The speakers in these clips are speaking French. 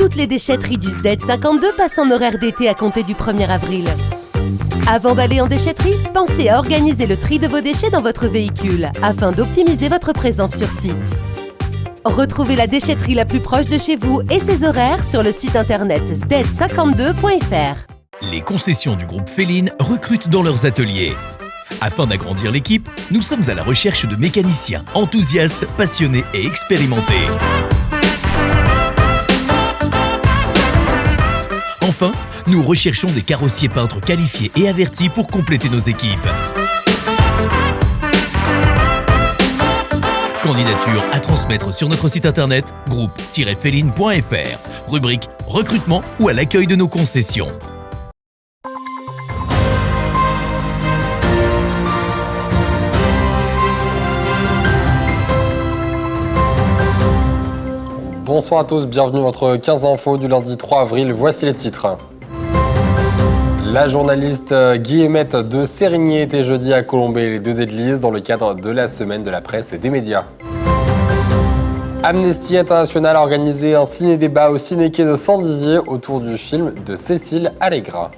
toutes les déchetteries du SDED 52 passent en horaire d'été à compter du 1er avril. Avant d'aller en déchetterie, pensez à organiser le tri de vos déchets dans votre véhicule afin d'optimiser votre présence sur site. Retrouvez la déchetterie la plus proche de chez vous et ses horaires sur le site internet sded52.fr. Les concessions du groupe Féline recrutent dans leurs ateliers. Afin d'agrandir l'équipe, nous sommes à la recherche de mécaniciens enthousiastes, passionnés et expérimentés. Enfin, nous recherchons des carrossiers peintres qualifiés et avertis pour compléter nos équipes. Candidature à transmettre sur notre site internet groupe-féline.fr, rubrique recrutement ou à l'accueil de nos concessions. Bonsoir à tous, bienvenue à votre 15 infos du lundi 3 avril. Voici les titres. La journaliste Guillemette de Sérigné était jeudi à Colombey-les-Deux-Églises dans le cadre de la semaine de la presse et des médias. Amnesty International a organisé un ciné-débat au Ciné-Quai de Saint-Dizier autour du film de Cécile Allegra.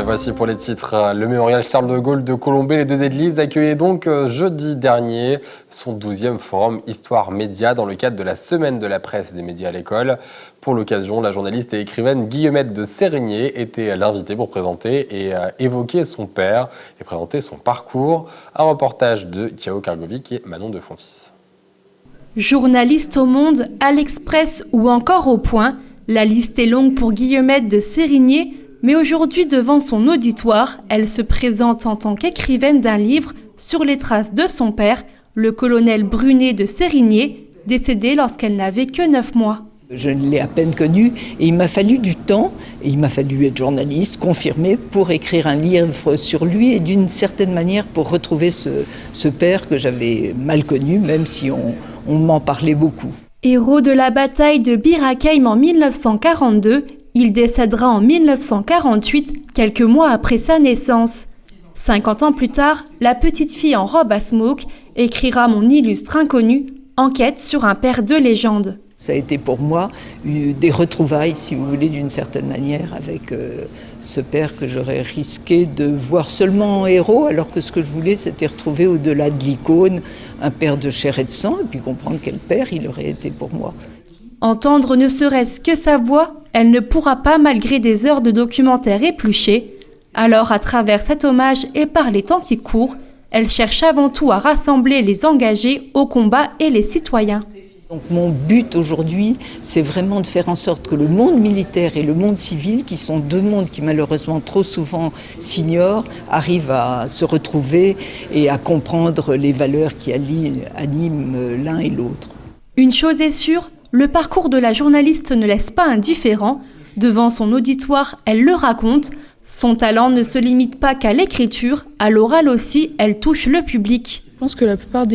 Voici pour les titres. Le mémorial Charles de Gaulle de Colombey-les-Deux-Églises accueillait donc jeudi dernier son 12e forum Histoire Média dans le cadre de la semaine de la presse et des médias à l'école. Pour l'occasion, la journaliste et écrivaine Guillemette de Sérigné était l'invitée pour présenter et évoquer son père et présenter son parcours. Un reportage de Thiao Kargovic et Manon de Fontis. Journaliste au Monde, à l'Express ou encore au Point, la liste est longue pour Guillemette de Sérigné. Mais aujourd'hui, devant son auditoire, elle se présente en tant qu'écrivaine d'un livre sur les traces de son père, le colonel Brunet de Sérigné, décédé lorsqu'elle n'avait que 9 mois. Je l'ai à peine connu et il m'a fallu du temps, et il m'a fallu être journaliste, confirmé, pour écrire un livre sur lui et d'une certaine manière pour retrouver ce père que j'avais mal connu, même si on m'en parlait beaucoup. Héros de la bataille de Bir Hakeim en 1942, il décédera en 1948, quelques mois après sa naissance. 50 ans plus tard, la petite fille en robe à smoke écrira Mon illustre inconnu, enquête sur un père de légende. Ça a été pour moi des retrouvailles, si vous voulez, d'une certaine manière, avec ce père que j'aurais risqué de voir seulement en héros, alors que ce que je voulais, c'était retrouver au-delà de l'icône un père de chair et de sang, et puis comprendre quel père il aurait été pour moi. Entendre ne serait-ce que sa voix, elle ne pourra pas malgré des heures de documentaire épluchés. Alors, à travers cet hommage et par les temps qui courent, elle cherche avant tout à rassembler les engagés au combat et les citoyens. Donc mon but aujourd'hui, c'est vraiment de faire en sorte que le monde militaire et le monde civil, qui sont deux mondes qui malheureusement trop souvent s'ignorent, arrivent à se retrouver et à comprendre les valeurs qui animent l'un et l'autre. Une chose est sûre, le parcours de la journaliste ne laisse pas indifférent. Devant son auditoire, elle le raconte. Son talent ne se limite pas qu'à l'écriture, à l'oral aussi, elle touche le public. Je pense que la plupart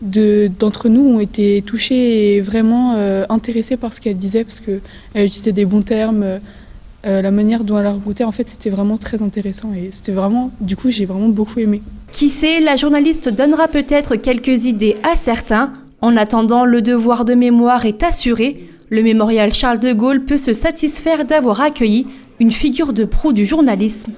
d'entre nous ont été touchés et vraiment intéressés par ce qu'elle disait parce qu'elle utilisait des bons termes. La manière dont elle la racontait, en fait, c'était vraiment très intéressant et c'était vraiment, du coup, j'ai vraiment beaucoup aimé. Qui sait, la journaliste donnera peut-être quelques idées à certains. En attendant, le devoir de mémoire est assuré. Le mémorial Charles de Gaulle peut se satisfaire d'avoir accueilli une figure de proue du journalisme.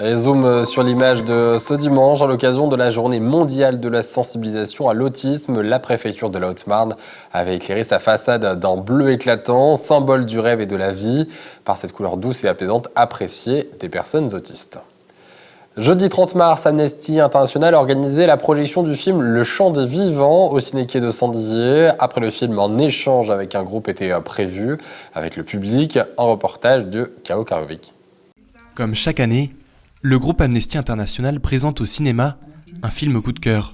Et zoom sur l'image de ce dimanche, à l'occasion de la journée mondiale de la sensibilisation à l'autisme, la préfecture de la Haute-Marne avait éclairé sa façade d'un bleu éclatant, symbole du rêve et de la vie, par cette couleur douce et apaisante appréciée des personnes autistes. Jeudi 30 mars, Amnesty International a organisé la projection du film Le Chant des Vivants au Ciné-Quai de Saint-Dizier. Après le film, un échange avec un groupe était prévu avec le public. Un reportage de Thiao Kargovic. Comme chaque année, le groupe Amnesty International présente au cinéma un film coup de cœur.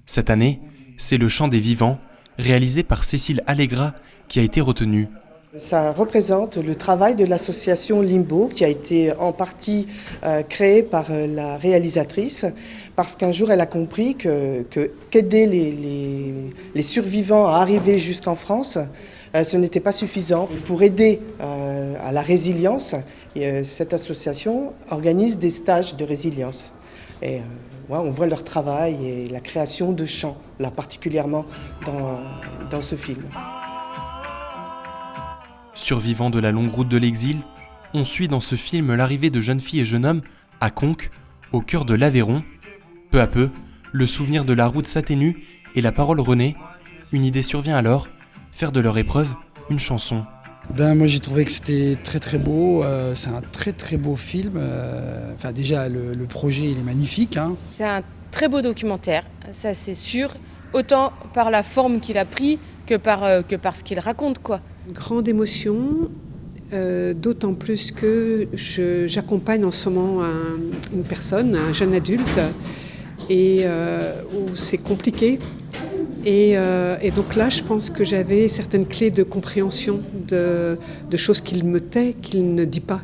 Cette année, c'est Le Chant des Vivants, réalisé par Cécile Allegra, qui a été retenu. Ça représente le travail de l'association Limbo qui a été en partie créée par la réalisatrice parce qu'un jour elle a compris qu'aider les survivants à arriver jusqu'en France, ce n'était pas suffisant. Pour aider à la résilience, cette association organise des stages de résilience. Et Ouais, on voit leur travail et la création de chants, là particulièrement dans ce film. Survivants de la longue route de l'exil, on suit dans ce film l'arrivée de jeunes filles et jeunes hommes à Conques, au cœur de l'Aveyron. Peu à peu, le souvenir de la route s'atténue et la parole renaît. Une idée survient alors, faire de leur épreuve une chanson. Moi j'ai trouvé que c'était très très beau, c'est un très très beau film. Déjà le projet il est magnifique. Hein. C'est un très beau documentaire, ça c'est sûr, autant par la forme qu'il a pris que par ce qu'il raconte, quoi. Grande émotion, d'autant plus que j'accompagne en ce moment une personne, un jeune adulte, et où c'est compliqué. Et donc là, je pense que j'avais certaines clés de compréhension de choses qu'il me tait, qu'il ne dit pas.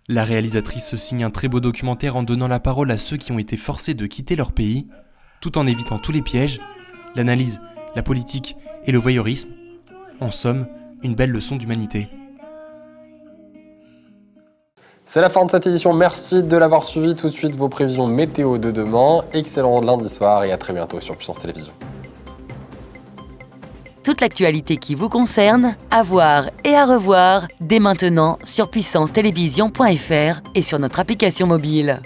La réalisatrice signe un très beau documentaire en donnant la parole à ceux qui ont été forcés de quitter leur pays, tout en évitant tous les pièges, l'analyse, la politique et le voyeurisme. En somme, une belle leçon d'humanité. C'est la fin de cette édition, merci de l'avoir suivi. Tout de suite, vos prévisions météo de demain. Excellent lundi soir et à très bientôt sur Puissance Télévision. Toute l'actualité qui vous concerne, à voir et à revoir dès maintenant sur puissancetélévision.fr et sur notre application mobile.